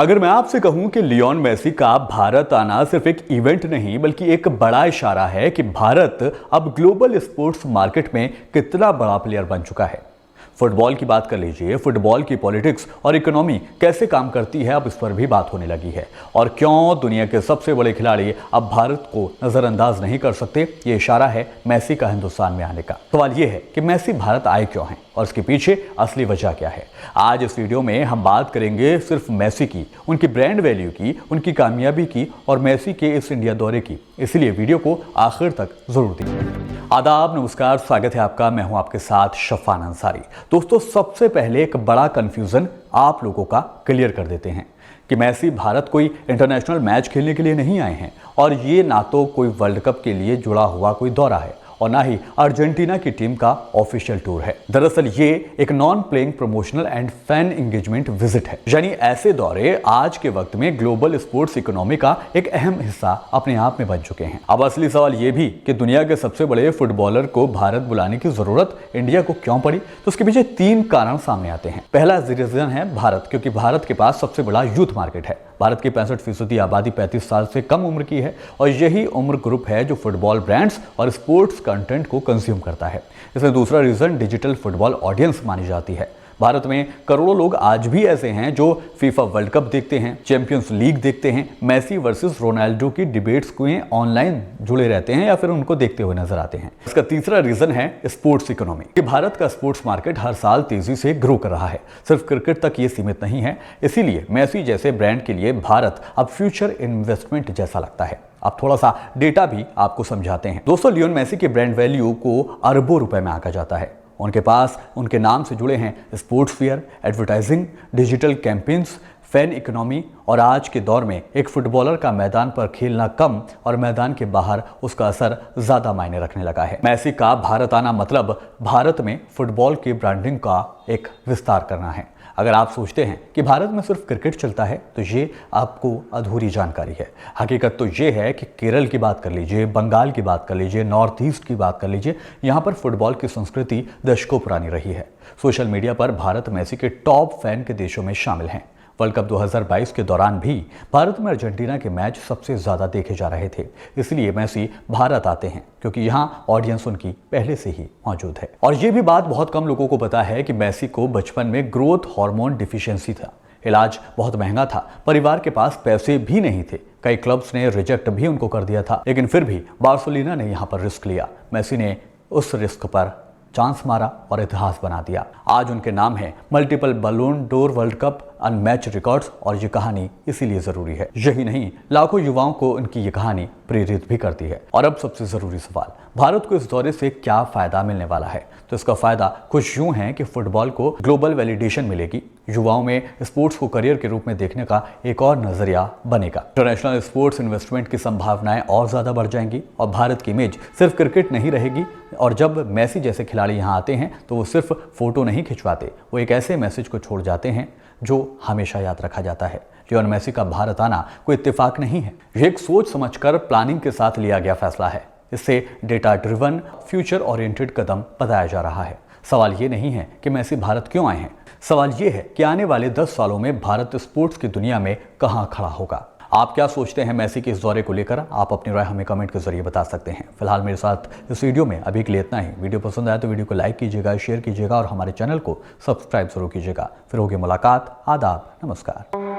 अगर मैं आपसे कहूं कि लियोन मेसी का भारत आना सिर्फ एक इवेंट नहीं बल्कि एक बड़ा इशारा है कि भारत अब ग्लोबल स्पोर्ट्स मार्केट में कितना बड़ा प्लेयर बन चुका है। फुटबॉल की बात कर लीजिए, फुटबॉल की पॉलिटिक्स और इकोनॉमी कैसे काम करती है अब इस पर भी बात होने लगी है। और क्यों दुनिया के सबसे बड़े खिलाड़ी अब भारत को नजरअंदाज नहीं कर सकते, ये इशारा है मेसी का हिंदुस्तान में आने का। सवाल ये है कि मेसी भारत आए क्यों हैं और इसके पीछे असली वजह क्या है। आज इस वीडियो में हम बात करेंगे सिर्फ मेसी की, उनकी ब्रांड वैल्यू की, उनकी कामयाबी की और मेसी के इस इंडिया दौरे की। इसलिए वीडियो को आखिर तक जरूर देखिए। आदाब, नमस्कार, स्वागत है आपका। मैं हूं आपके साथ शफान अंसारी। दोस्तों, सबसे पहले एक बड़ा कंफ्यूजन आप लोगों का क्लियर कर देते हैं कि मेसी भारत कोई इंटरनेशनल मैच खेलने के लिए नहीं आए हैं और ये ना तो कोई वर्ल्ड कप के लिए जुड़ा हुआ कोई दौरा है और ना ही अर्जेंटीना की टीम का ऑफिशियल टूर है। दरअसल ये एक non playing promotional and fan engagement visit है। यानी ऐसे दौरे आज के वक्त में ग्लोबल स्पोर्ट्स इकोनॉमी का एक अहम हिस्सा अपने आप में बन चुके हैं। अब असली सवाल ये भी कि दुनिया के सबसे बड़े फुटबॉलर को भारत बुलाने की जरूरत इंडिया को क्यों पड़ी, तो उसके पीछे 3 कारण सामने आते हैं। पहला रीजन है भारत, क्योंकि भारत के पास सबसे बड़ा यूथ मार्केट है। भारत की 65% आबादी 35 साल से कम उम्र की है और यही उम्र ग्रुप है जो फुटबॉल ब्रांड्स और स्पोर्ट्स कंटेंट को कंज्यूम करता है। इसमें दूसरा रीजन डिजिटल फुटबॉल ऑडियंस मानी जाती है। भारत में करोड़ों लोग आज भी ऐसे हैं जो फीफा वर्ल्ड कप देखते हैं, चैंपियंस लीग देखते हैं, मेसी वर्सेस रोनाल्डो की डिबेट्स को ऑनलाइन जुड़े रहते हैं या फिर उनको देखते हुए नजर आते हैं। इसका तीसरा रीजन है स्पोर्ट्स इकोनॉमी कि भारत का स्पोर्ट्स मार्केट हर साल तेजी से ग्रो कर रहा है। सिर्फ क्रिकेट तक ये सीमित नहीं है। इसीलिए मेसी जैसे ब्रांड के लिए भारत अब फ्यूचर इन्वेस्टमेंट जैसा लगता है। अब थोड़ा सा डेटा भी आपको समझाते हैं। दोस्तों, लियोन मेसी के ब्रांड वैल्यू को अरबों रुपए में आंका जाता है। उनके पास उनके नाम से जुड़े हैं sports fair, advertising, digital campaigns, fan economy और आज के दौर में एक फुटबॉलर का मैदान पर खेलना कम और मैदान के बाहर उसका असर ज्यादा मायने रखने लगा है। मेसी का भारत आना मतलब भारत में फुटबॉल की ब्रांडिंग का एक विस्तार करना है। अगर आप सोचते हैं कि भारत में सिर्फ क्रिकेट चलता है तो ये आपको अधूरी जानकारी है। हकीकत तो ये है कि केरल की बात कर लीजिए, बंगाल की बात कर लीजिए, नॉर्थ ईस्ट की बात कर लीजिए, यहाँ पर फुटबॉल की संस्कृति दशकों पुरानी रही है। सोशल मीडिया पर भारत मेसी के टॉप फैन के देशों में शामिल हैं। वर्ल्ड कप 2022 के दौरान भी भारत में अर्जेंटीना के मैच सबसे ज्यादा देखे जा रहे थे। इसलिए मेसी भारत आते हैं क्योंकि यहाँ ऑडियंस उनकी पहले से ही मौजूद है। और ये भी बात बहुत कम लोगों को पता है कि मेसी को बचपन में ग्रोथ हार्मोन डिफिशियंसी था। इलाज बहुत महंगा था, परिवार के पास पैसे भी नहीं थे, कई क्लब्स ने रिजेक्ट भी उनको कर दिया था, लेकिन फिर भी बार्सिलोना ने यहाँ पर रिस्क लिया। मेसी ने उस रिस्क पर चांस मारा और इतिहास बना दिया। आज उनके नाम है multiple balloon door, world cup, unmatch records और ये कहानी इसीलिए जरूरी है। यही नहीं, लाखों युवाओं को उनकी ये कहानी प्रेरित भी करती है। और अब सबसे जरूरी सवाल, भारत को इस दौरे से क्या फायदा मिलने वाला है? तो इसका फायदा कुछ यूं है कि फुटबॉल को ग्लोबल वैलिडेशन मिलेगी, युवाओं में स्पोर्ट्स को करियर के रूप में देखने का एक और नजरिया बनेगा, इंटरनेशनल स्पोर्ट्स इन्वेस्टमेंट की संभावनाएं और ज्यादा बढ़ जाएंगी और भारत की इमेज सिर्फ क्रिकेट नहीं रहेगी। और जब मेसी जैसे खिलाड़ी यहाँ आते हैं तो वो सिर्फ फोटो नहीं खिंचवाते, वो एक ऐसे मैसेज को छोड़ जाते हैं जो हमेशा याद रखा जाता है। लियोन मेसी का भारत आना कोई इत्तेफाक नहीं है, ये एक सोच समझकर प्लानिंग के साथ लिया गया फैसला है। इससे डेटा ड्रिवन, फ्यूचर ओरिएंटेड कदम बताया जा रहा है। सवाल ये नहीं है कि मेसी भारत क्यों आए हैं, सवाल ये है कि आने वाले 10 सालों में भारत स्पोर्ट्स की दुनिया में कहां खड़ा होगा। आप क्या सोचते हैं मेसी के इस दौरे को लेकर? आप अपनी राय हमें कमेंट के जरिए बता सकते हैं। फिलहाल मेरे साथ इस वीडियो में अभी के लिए इतना ही। वीडियो पसंद आया तो वीडियो को लाइक कीजिएगा, शेयर कीजिएगा और हमारे चैनल को सब्सक्राइब जरूर कीजिएगा। फिर होगी मुलाकात। आदाब, नमस्कार।